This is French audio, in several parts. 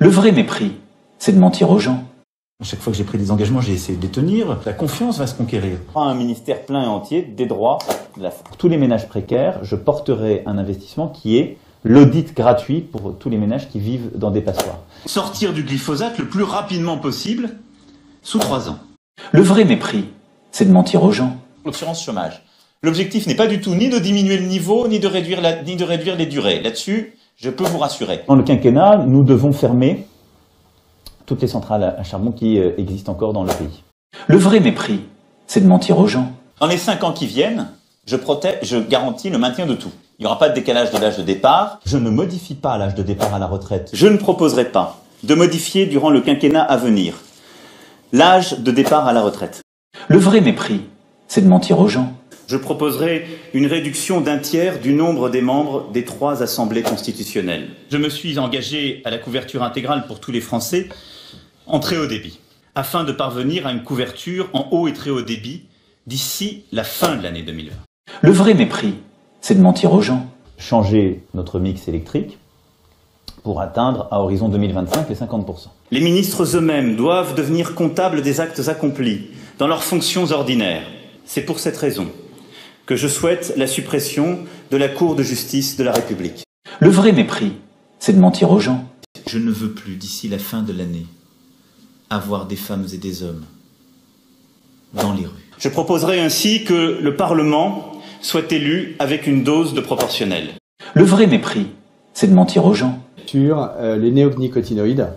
Le vrai mépris, c'est de mentir aux gens. Chaque fois que j'ai pris des engagements, j'ai essayé de les tenir. La confiance va se conquérir. Un ministère plein et entier des droits de la femme. Pour tous les ménages précaires, je porterai un investissement qui est l'audit gratuit pour tous les ménages qui vivent dans des passoires. Sortir du glyphosate le plus rapidement possible, sous 3 ans. Le vrai mépris, c'est de mentir aux gens. L'assurance chômage. L'objectif n'est pas du tout ni de diminuer le niveau, ni de réduire les durées. Là-dessus, je peux vous rassurer. Dans le quinquennat, nous devons fermer toutes les centrales à charbon qui existent encore dans le pays. Le vrai mépris, c'est de mentir aux gens. Dans les 5 ans qui viennent, je garantis le maintien de tout. Il n'y aura pas de décalage de l'âge de départ. Je ne modifie pas l'âge de départ à la retraite. Je ne proposerai pas de modifier durant le quinquennat à venir l'âge de départ à la retraite. Le vrai mépris, c'est de mentir aux gens. Je proposerai une réduction d'un tiers du nombre des membres des 3 assemblées constitutionnelles. Je me suis engagé à la couverture intégrale pour tous les Français en très haut débit, afin de parvenir à une couverture en haut et très haut débit d'ici la fin de l'année 2020. Le vrai mépris, c'est de mentir aux gens. Changer notre mix électrique pour atteindre à horizon 2025 les 50%. Les ministres eux-mêmes doivent devenir comptables des actes accomplis dans leurs fonctions ordinaires. C'est pour cette raison que je souhaite la suppression de la Cour de justice de la République. Le vrai mépris, c'est de mentir aux gens. Je ne veux plus, d'ici la fin de l'année, avoir des femmes et des hommes dans les rues. Je proposerai ainsi que le Parlement soit élu avec une dose de proportionnelle. Le vrai mépris, c'est de mentir aux gens. Sur les néonicotinoïdes,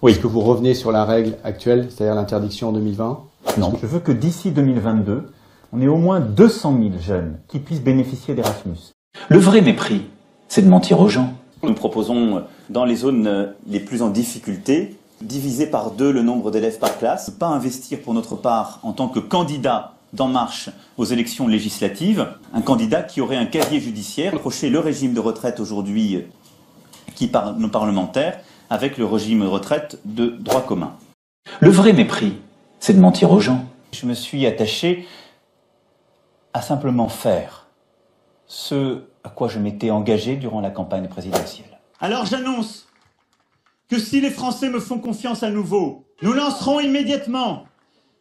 est-ce que vous revenez sur la règle actuelle, c'est-à-dire l'interdiction en 2020? Non, je veux que d'ici 2022, on ait au moins 200 000 jeunes qui puissent bénéficier d'Erasmus. Le vrai mépris, c'est de mentir aux gens. Nous proposons, dans les zones les plus en difficulté, diviser par 2 le nombre d'élèves par classe. Ne pas investir pour notre part en tant que candidat d'En Marche aux élections législatives, un candidat qui aurait un casier judiciaire, approcher le régime de retraite aujourd'hui qui par nos parlementaires avec le régime de retraite de droit commun. Le vrai mépris, c'est de mentir aux gens. Je me suis attaché à simplement faire ce à quoi je m'étais engagé durant la campagne présidentielle. Alors j'annonce que si les Français me font confiance à nouveau, nous lancerons immédiatement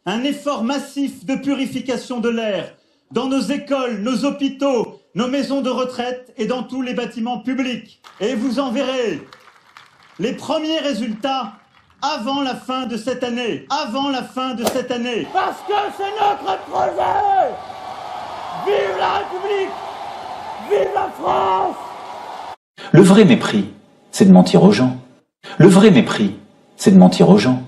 un effort massif de purification de l'air dans nos écoles, nos hôpitaux, nos maisons de retraite et dans tous les bâtiments publics. Et vous en verrez les premiers résultats avant la fin de cette année. Avant la fin de cette année. Parce que c'est notre projet. Vive la République! Vive la France! Le vrai mépris, c'est de mentir aux gens. Le vrai mépris, c'est de mentir aux gens.